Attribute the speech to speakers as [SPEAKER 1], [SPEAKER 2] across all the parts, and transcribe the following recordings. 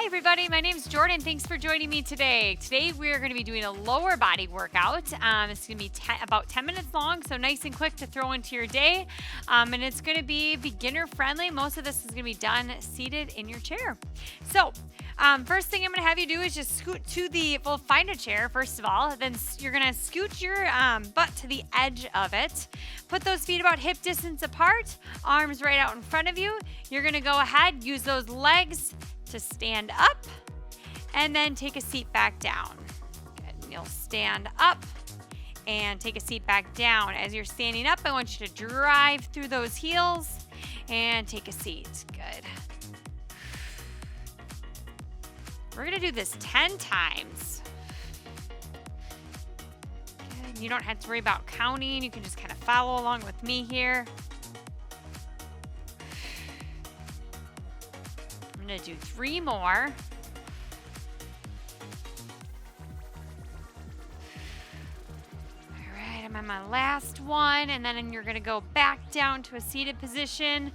[SPEAKER 1] everybody, my name is Jordan. Thanks for joining me today. Today we're going to be doing a lower body workout. It's going to be about 10 minutes long, so nice and quick to throw into your day. And it's going to be beginner friendly. Most of this is going to be done seated in your chair. So first thing I'm going to have you do is just scoot to find a chair first of all. Then you're going to scoot your butt to the edge of it. Put those feet about hip distance apart, arms right out in front of you. You're going to go ahead, use those legs to stand up, and then take a seat back down. Good. You'll stand up and take a seat back down. As you're standing up, I want you to drive through those heels and take a seat. Good. We're gonna do this 10 times. Good. You don't have to worry about counting. You can just kind of follow along with me here. I'm going to do 3 more. All right, I'm on my last one, and then you're going to go back down to a seated position,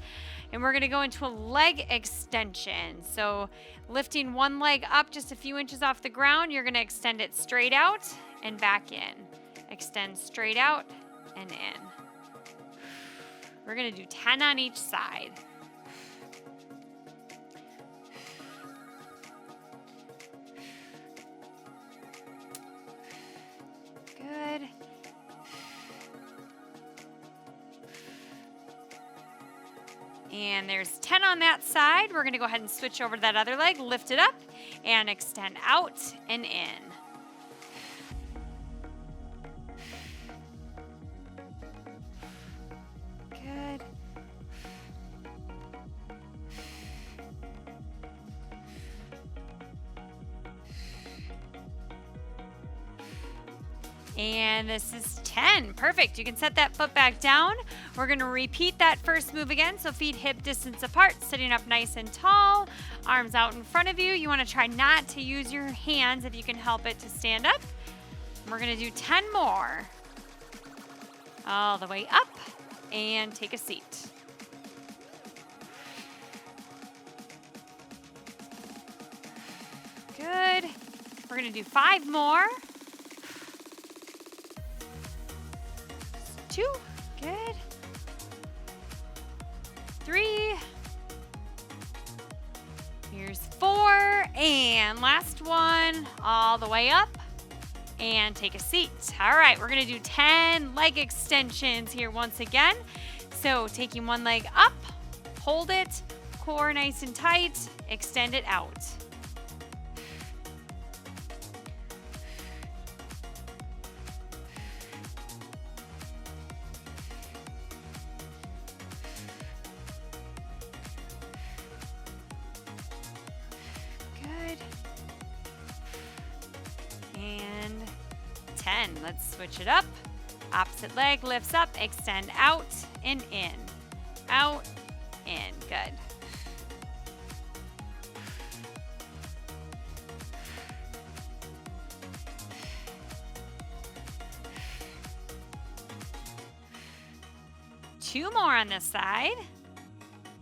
[SPEAKER 1] and we're going to go into a leg extension. So lifting one leg up just a few inches off the ground, you're going to extend it straight out and back in. Extend straight out and in. We're going to do 10 on each side. Good. And there's 10 on that side. We're going to go ahead and switch over to that other leg, lift it up, and extend out and in. Good. And this is 10. Perfect. You can set that foot back down. We're going to repeat that first move again. So feet hip distance apart, sitting up nice and tall, arms out in front of you. You want to try not to use your hands if you can help it to stand up. We're going to do 10 more. All the way up and take a seat. Good. We're going to do 5 more. 2, good. 3. Here's 4, and last one, all the way up, and take a seat. All right, we're gonna do 10 leg extensions here once again. So taking one leg up, hold it, core nice and tight, extend it out. And 10. Let's switch it up. Opposite leg lifts up, extend out and in. Out, in. Good. Two more on this side.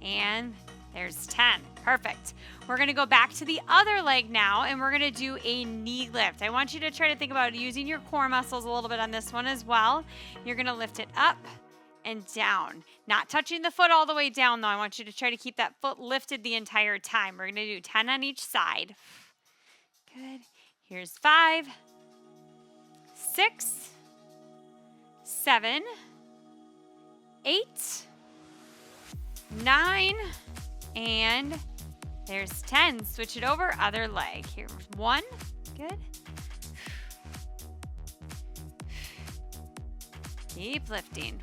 [SPEAKER 1] And there's 10. Perfect. We're going to go back to the other leg now, and we're going to do a knee lift. I want you to try to think about using your core muscles a little bit on this one as well. You're going to lift it up and down. Not touching the foot all the way down, though. I want you to try to keep that foot lifted the entire time. We're going to do 10 on each side. Good. Here's 5, 6, 7, 8, 9, and there's 10. Switch it over, other leg. Here's 1, good. Keep lifting.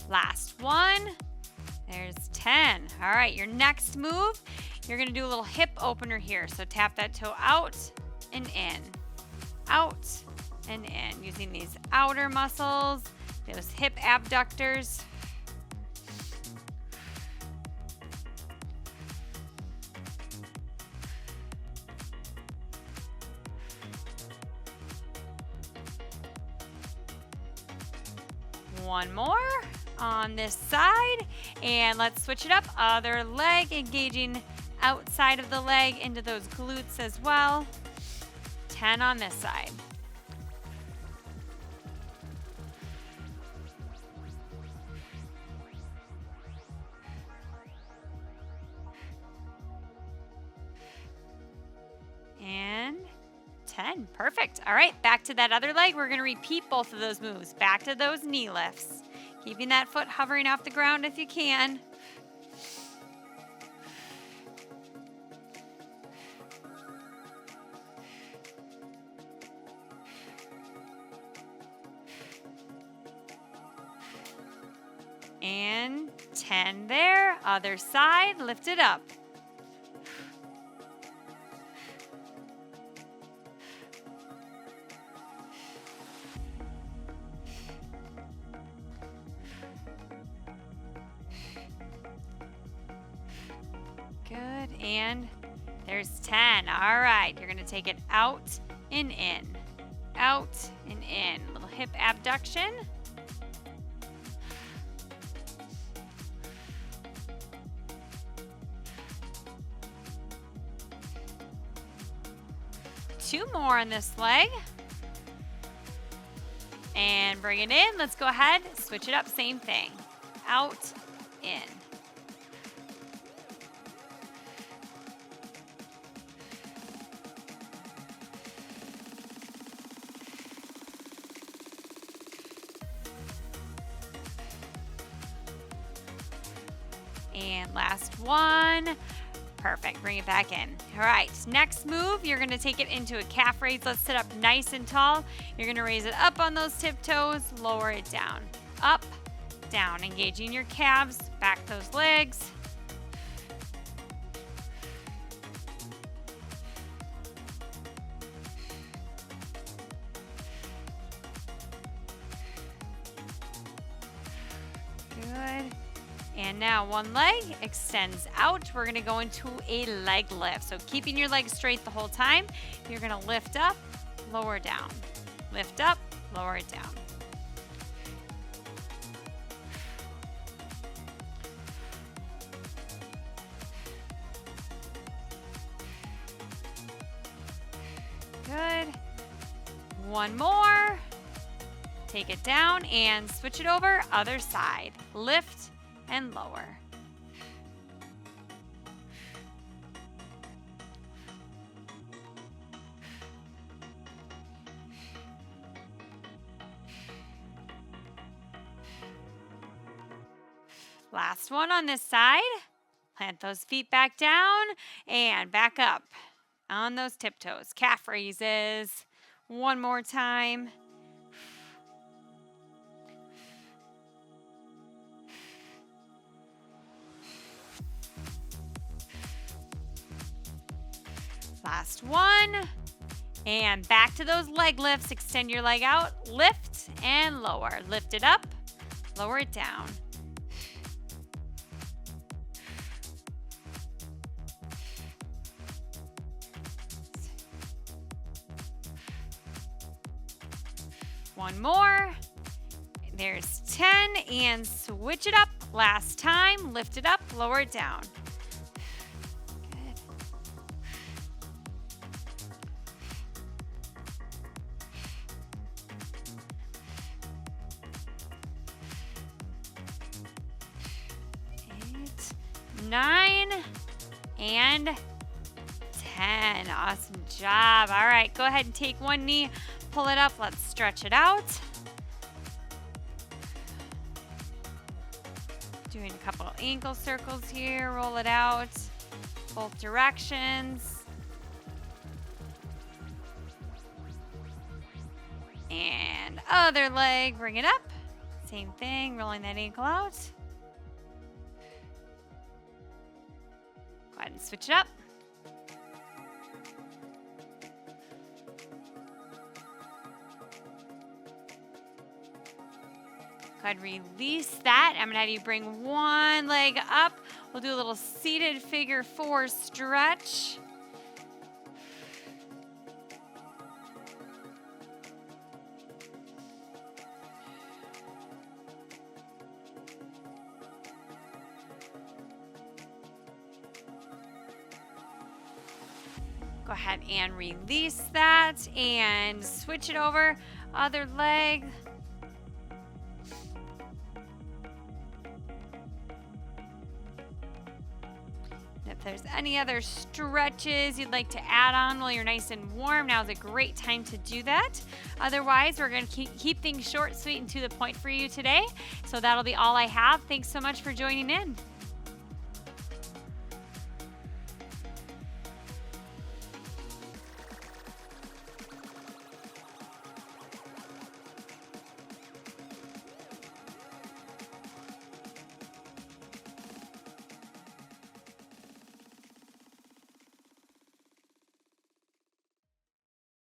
[SPEAKER 1] Last one. There's 10. All right, your next move, you're gonna do a little hip opener here. So tap that toe out and in, out and in, using these outer muscles, those hip abductors. One more on this side, and let's switch it up. Other leg, engaging outside of the leg into those glutes as well. 10 on this side. And 10. Perfect. All right, back to that other leg. We're going to repeat both of those moves. Back to those knee lifts. Keeping that foot hovering off the ground if you can. And 10 there. Other side, lift it up. Good, and there's 10. All right, you're gonna take it out and in, out and in. Little hip abduction. Two more on this leg. And bring it in. Let's go ahead, switch it up, same thing. Out, in. And last one. Perfect. Bring it back in. All right. Next move, you're going to take it into a calf raise. Let's sit up nice and tall. You're going to raise it up on those tiptoes, lower it down. Up, down. Engaging your calves, back those legs. Good. And now one leg extends out. We're gonna go into a leg lift. So keeping your legs straight the whole time, you're gonna lift up, lower down. Lift up, lower it down. Good. One more. Take it down and switch it over, other side. Lift and lower. Last one on this side. Plant those feet back down and back up on those tiptoes. Calf raises. One more time. Last one. And back to those leg lifts. Extend your leg out. Lift and lower. Lift it up. Lower it down. One more. There's 10. And switch it up. Last time. Lift it up. Lower it down. Good. 9 and 10. Awesome job. All right, go ahead and take one knee, pull it up. Let's stretch it out. Doing a couple ankle circles here. Roll it out both directions. And other leg, bring it up. Same thing, rolling that ankle out. Go ahead and switch it up. Go ahead and release that. I'm gonna have you bring one leg up. We'll do a little seated figure 4 stretch. Go ahead and release that and switch it over. Other leg. If there's any other stretches you'd like to add on while you're nice and warm, now's a great time to do that. Otherwise, we're going to keep things short, sweet, and to the point for you today. So that'll be all I have. Thanks so much for joining in.